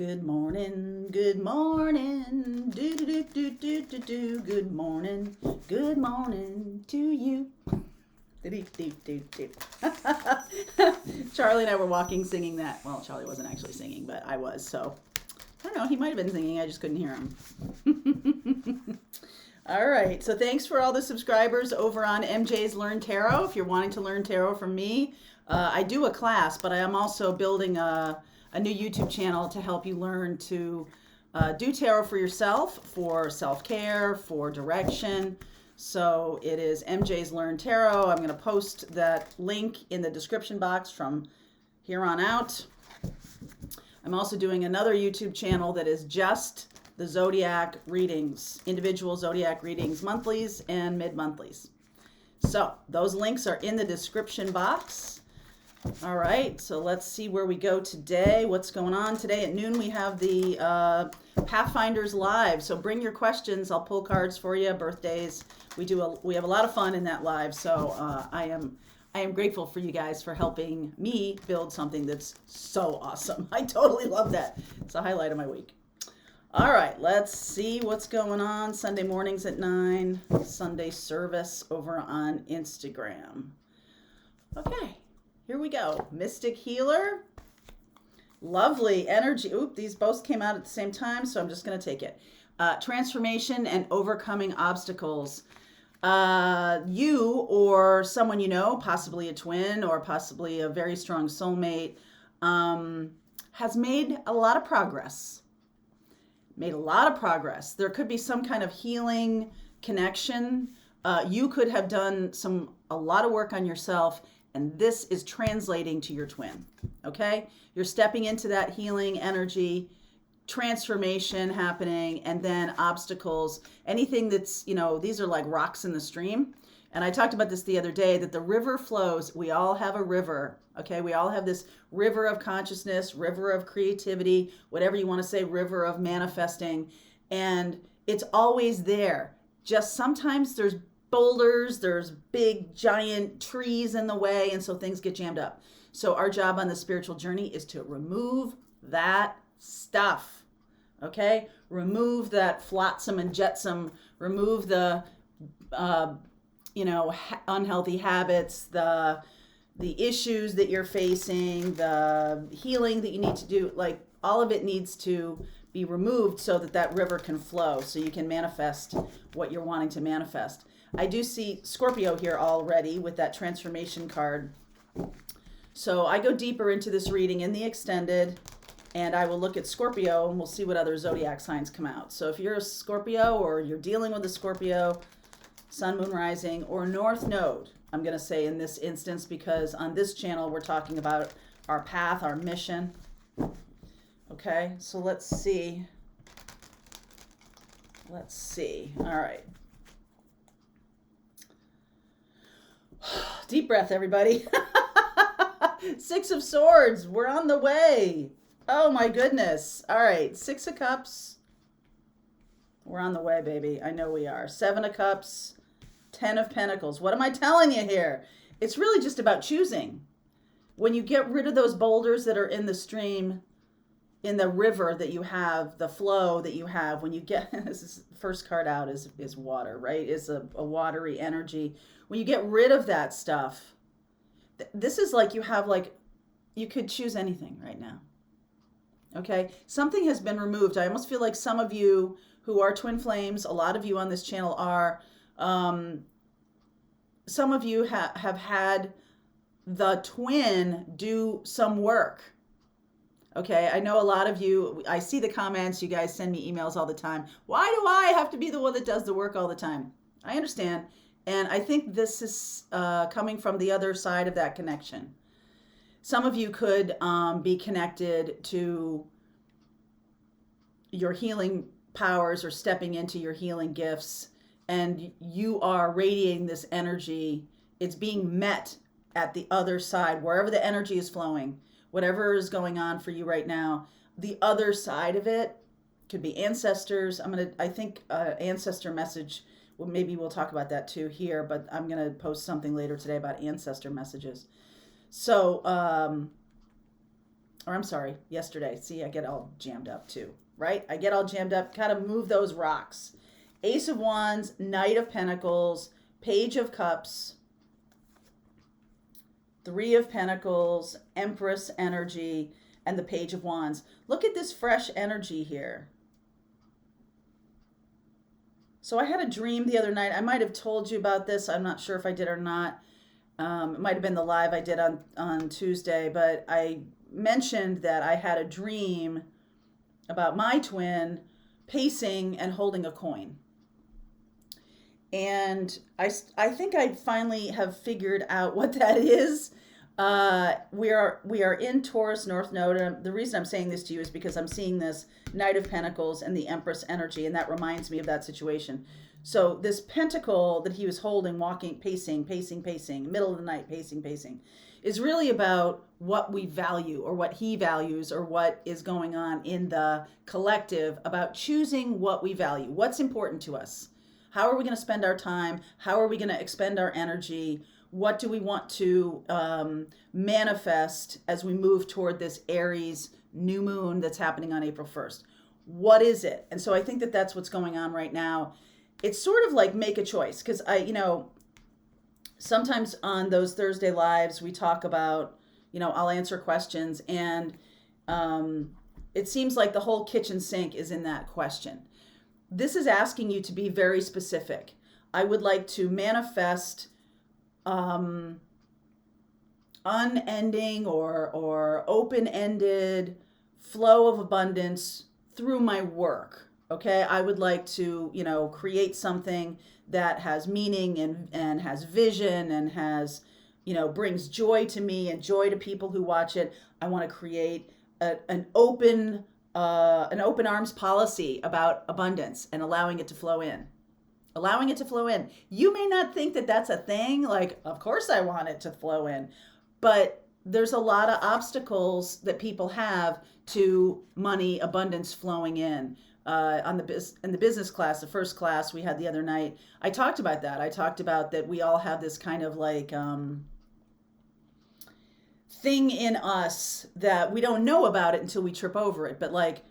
Good morning, good morning, do do do do do do do. Good morning to you. Charlie and I were walking singing that. Well, Charlie wasn't actually singing, but I was, so I don't know, he might have been singing, I just couldn't hear him. All right, so thanks for all the subscribers over on MJ's Learn Tarot. If you're wanting to learn tarot from me, I do a class, but I am also building a new YouTube channel to help you learn to do tarot for yourself, for self-care, for direction. So it is MJ's Learn Tarot. I'm going to post that link in the description box from here on out. I'm also doing another YouTube channel that is just the zodiac readings, individual zodiac readings, monthlies and mid-monthlies. So those links are in the description box. All right, so let's see where we go today. What's going on today at noon? We have the Pathfinders Live. So bring your questions. I'll pull cards for you. Birthdays. We have a lot of fun in that live. So I am grateful for you guys for helping me build something that's so awesome. I totally love that. It's a highlight of my week. All right, let's see what's going on. Sunday mornings at 9. Sunday service over on Instagram. Okay. Here we go. Mystic Healer. Lovely energy. Oop, these both came out at the same time, so I'm just going to take it. Transformation and overcoming obstacles. You or someone you know, possibly a twin or possibly a very strong soulmate, has made a lot of progress. There could be some kind of healing connection. You could have done a lot of work on yourself, and this is translating to your twin, okay? You're stepping into that healing energy, transformation happening, and then obstacles, anything that's, these are like rocks in the stream. And I talked about this the other day, that the river flows. We all have a river, okay? We all have this river of consciousness, river of creativity, whatever you want to say, river of manifesting. And it's always there. Just sometimes there's boulders, there's big giant trees in the way, and so things get jammed up. So our job on the spiritual journey is to remove that stuff, okay? Remove that flotsam and jetsam, remove the unhealthy habits, the issues that you're facing, the healing that you need to do. Like, all of it needs to be removed so that river can flow, so you can manifest what you're wanting to manifest. I do see Scorpio here already with that transformation card. So I go deeper into this reading in the extended, and I will look at Scorpio, and we'll see what other zodiac signs come out. So if you're a Scorpio, or you're dealing with a Scorpio, Sun, Moon, Rising, or North Node, I'm going to say in this instance, because on this channel we're talking about our path, our mission. Okay, so let's see. All right. Deep breath, everybody. 6 of Swords. We're on the way. Oh, my goodness. All right. 6 of Cups. We're on the way, baby. I know we are. 7 of Cups. 10 of Pentacles. What am I telling you here? It's really just about choosing. When you get rid of those boulders that are in the stream, in the river that you have, the flow that you have, when you get, this is, first card out is water, right? It's a watery energy. When you get rid of that stuff, this is like you could choose anything right now. Okay? Something has been removed. I almost feel like some of you who are twin flames, a lot of you on this channel are, some of you have had the twin do some work. Okay, I know a lot of you, I see the comments, you guys send me emails all the time. Why do I have to be the one that does the work all the time? I understand. And I think this is coming from the other side of that connection. Some of you could be connected to your healing powers or stepping into your healing gifts, and you are radiating this energy. It's being met at the other side, wherever the energy is flowing. Whatever is going on for you right now, the other side of it could be ancestors. I think ancestor message, well, maybe we'll talk about that too here, but I'm going to post something later today about ancestor messages. So, or I'm sorry, yesterday. See, I get all jammed up too, right? I get all jammed up. Kind of move those rocks. Ace of Wands, Knight of Pentacles, Page of Cups, Three of Pentacles, Empress energy, and the Page of Wands. Look at this fresh energy here. So I had a dream the other night. I might have told you about this. I'm not sure if I did or not. It might have been the live I did on Tuesday, but I mentioned that I had a dream about my twin pacing and holding a coin. And I think I finally have figured out what that is. We are in Taurus North Node. The reason I'm saying this to you is because I'm seeing this Knight of Pentacles and the Empress energy, and that reminds me of that situation. So this pentacle that he was holding, walking, pacing, middle of the night, pacing, is really about what we value or what he values or what is going on in the collective, about choosing what we value, what's important to us. How are we going to spend our time? How are we going to expend our energy? What do we want to manifest as we move toward this Aries new moon that's happening on April 1st? What is it? And so I think that that's what's going on right now. It's sort of like make a choice, because sometimes on those Thursday lives we talk about, I'll answer questions, and it seems like the whole kitchen sink is in that question. This is asking you to be very specific. I would like to manifest unending or open-ended flow of abundance through my work. Okay, I would like to, create something that has meaning and has vision and has, brings joy to me and joy to people who watch it. I want to create an open arms policy about abundance and allowing it to flow in. You may not think that that's a thing. Like, of course I want it to flow in, but there's a lot of obstacles that people have to money abundance flowing in. In the business class, the first class we had the other night, I talked about that. I talked about that we all have this kind of like thing in us that we don't know about it until we trip over it. But like,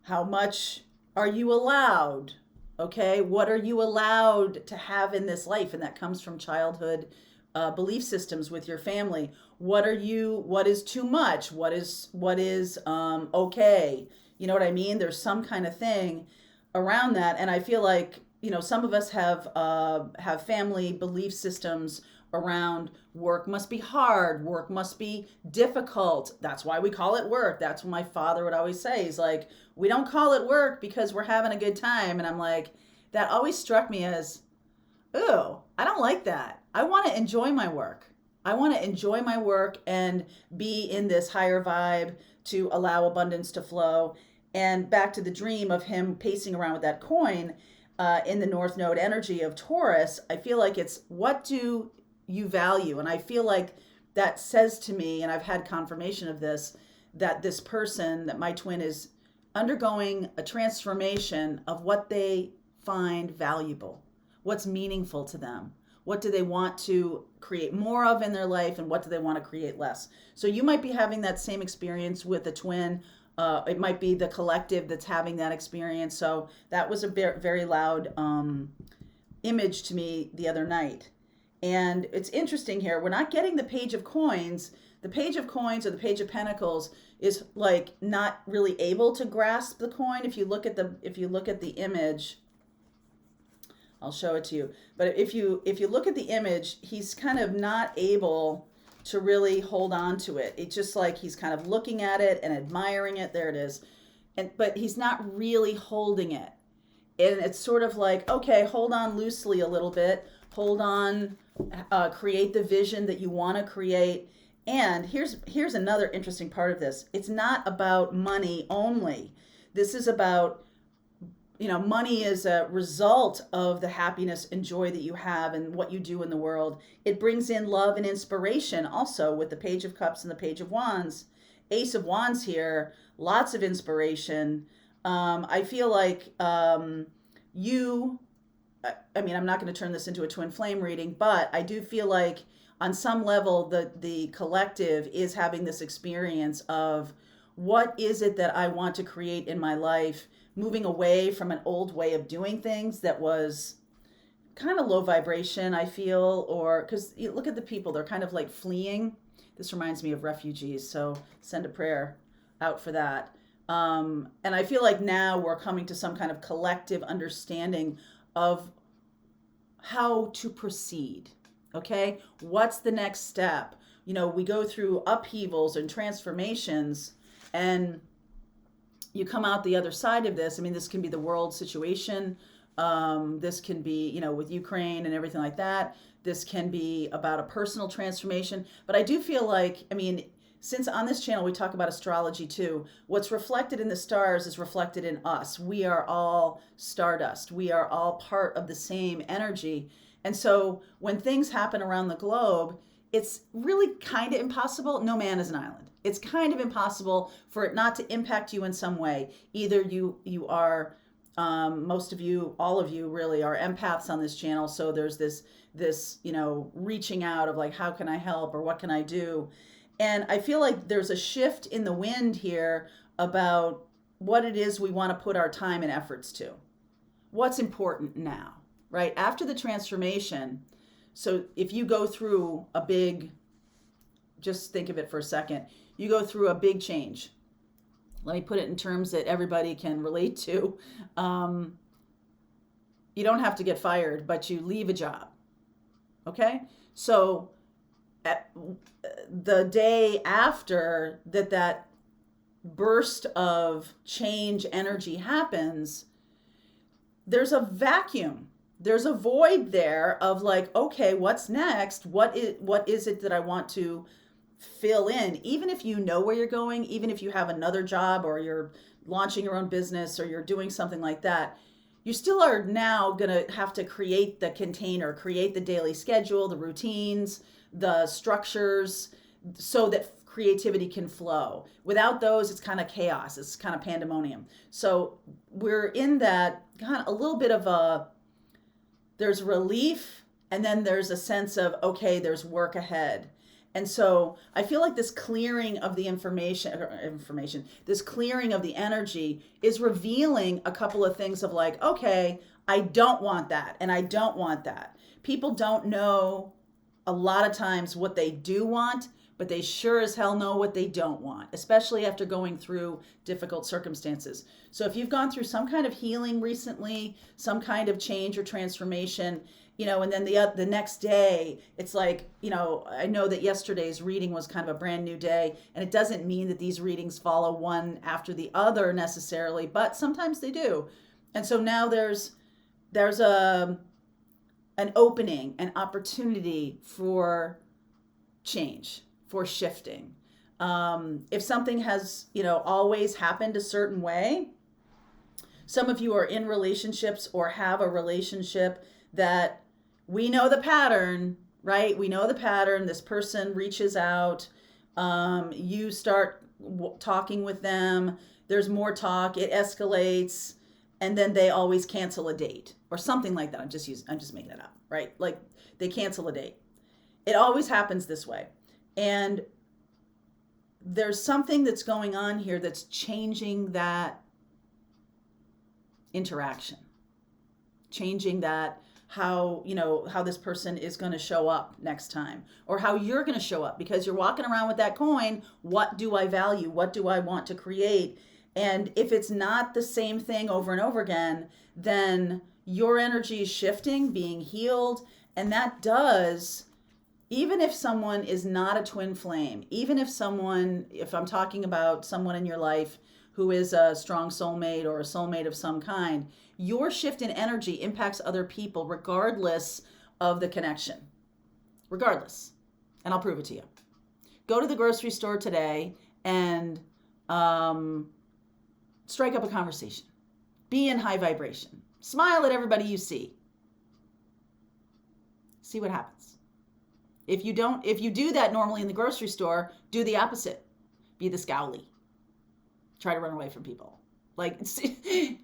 how much are you allowed? Okay, what are you allowed to have in this life? And that comes from childhood belief systems with your family. What is too much? What is okay? You know what I mean? There's some kind of thing around that. And I feel like, some of us have family belief systems around work must be hard, work must be difficult. That's why we call it work. That's what my father would always say. He's like, we don't call it work because we're having a good time. And I'm like, that always struck me as, ooh, I don't like that. I want to enjoy my work. I want to enjoy my work and be in this higher vibe to allow abundance to flow. And back to the dream of him pacing around with that coin in the North Node energy of Taurus, I feel like it's what do you value? And I feel like that says to me, and I've had confirmation of this, that this person, that my twin is undergoing a transformation of what they find valuable, what's meaningful to them. What do they want to create more of in their life, and what do they want to create less? So you might be having that same experience with a twin. It might be the collective that's having that experience. So that was a very, very loud image to me the other night. And it's interesting here. We're not getting the Page of Coins. The Page of Coins or the Page of Pentacles is like not really able to grasp the coin. If you look at the image, I'll show it to you. But if you look at the image, he's kind of not able to really hold on to it. It's just like he's kind of looking at it and admiring it. There it is. But he's not really holding it. And it's sort of like, okay, hold on loosely a little bit. Hold on, create the vision that you want to create. And here's another interesting part of this. It's not about money only. This is about, money is a result of the happiness and joy that you have and what you do in the world. It brings in love and inspiration also with the Page of Cups and the Page of Wands. Ace of Wands here, lots of inspiration. I feel like I'm not going to turn this into a twin flame reading, but I do feel like on some level, the collective is having this experience of what is it that I want to create in my life, moving away from an old way of doing things that was kind of low vibration, I feel, or because you look at the people, they're kind of like fleeing. This reminds me of refugees, so send a prayer out for that. And I feel like now we're coming to some kind of collective understanding of how to proceed. Okay, what's the next step? You know, we go through upheavals and transformations, and you come out the other side of this. I mean, this can be the world situation. This can be, you know, with Ukraine and everything like that. This can be about a personal transformation. But I do feel like, I mean, since on this channel we talk about astrology too, what's reflected in the stars is reflected in us. We are all stardust. We are all part of the same energy. And so when things happen around the globe, it's really kind of impossible. No man is an island. It's kind of impossible for it not to impact you in some way. Either you are, most of you, all of you really are empaths on this channel. So there's this, you know, reaching out of like, how can I help or what can I do? And I feel like there's a shift in the wind here about what it is we want to put our time and efforts to. What's important now, right? After the transformation. So if you go through a big, just think of it for a second, you go through a big change. Let me put it in terms that everybody can relate to. You don't have to get fired, but you leave a job. Okay? So at the day after that burst of change energy happens, there's a vacuum. There's a void there of like, okay, what's next? What is it that I want to fill in? Even if you know where you're going, even if you have another job or you're launching your own business or you're doing something like that, you still are now going to have to create the container, create the daily schedule, the routines, the structures, so that creativity can flow. Without those, it's kind of chaos. It's kind of pandemonium. So we're in that kind of a little bit of there's relief, and then there's a sense of, okay, there's work ahead. And so I feel like this clearing of the information, this clearing of the energy is revealing a couple of things of like, okay, I don't want that, and I don't want that. People don't know a lot of times what they do want, but they sure as hell know what they don't want, especially after going through difficult circumstances. So if you've gone through some kind of healing recently, some kind of change or transformation, you know, and then the next day, it's like, you know, I know that yesterday's reading was kind of a brand new day, and it doesn't mean that these readings follow one after the other necessarily, but sometimes they do. And so now there's an opening, an opportunity for change, for shifting. If something has, you know, always happened a certain way, some of you are in relationships or have a relationship that we know the pattern, right? We know the pattern. This person reaches out. You start talking with them. There's more talk. It escalates. And then they always cancel a date or something like that. I'm just making it up, right? Like they cancel a date. It always happens this way. And there's something that's going on here that's changing that interaction, changing that how this person is going to show up next time, or how you're going to show up, because you're walking around with that coin. What do I value? What do I want to create? And if it's not the same thing over and over again, then your energy is shifting, being healed. And that does, even if someone is not a twin flame, even if I'm talking about someone in your life who is a strong soulmate or a soulmate of some kind, your shift in energy impacts other people regardless of the connection. Regardless. And I'll prove it to you. Go to the grocery store today and strike up a conversation. Be in high vibration. Smile at everybody you see. See what happens. If you do that normally in the grocery store, do the opposite. Be the scowly. Try to run away from people. Like,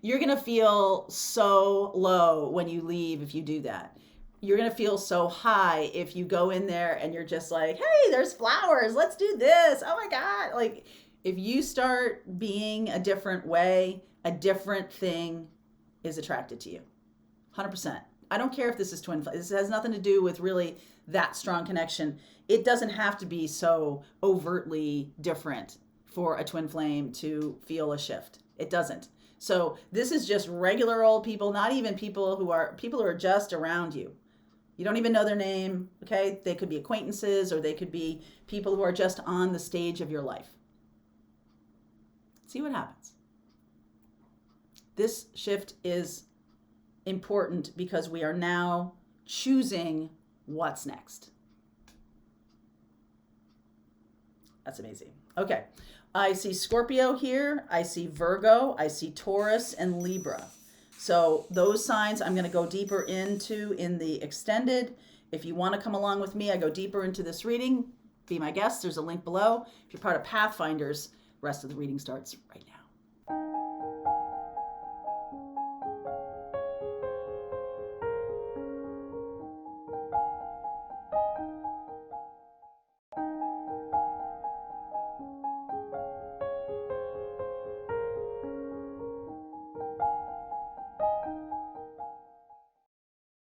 you're going to feel so low when you leave if you do that. you're going to feel so high if you go in there and you're just like, hey, there's flowers. Let's do this. Oh my God. Like, if you start being a different way, a different thing is attracted to you. 100%. I don't care if this is twin flame. This has nothing to do with really that strong connection. It doesn't have to be so overtly different for a twin flame to feel a shift. It doesn't. So this is just regular old people, not even people who are just around you. You don't even know their name, okay? They could be acquaintances, or they could be people who are just on the stage of your life. See what happens. This shift is important because we are now choosing what's next. That's amazing. Okay. I see Scorpio here. I see Virgo. I see Taurus and Libra. So those signs I'm going to go deeper into in the extended. If you want to come along with me, I go deeper into this reading. Be my guest. There's a link below. If you're part of Pathfinders, rest of the reading starts right now.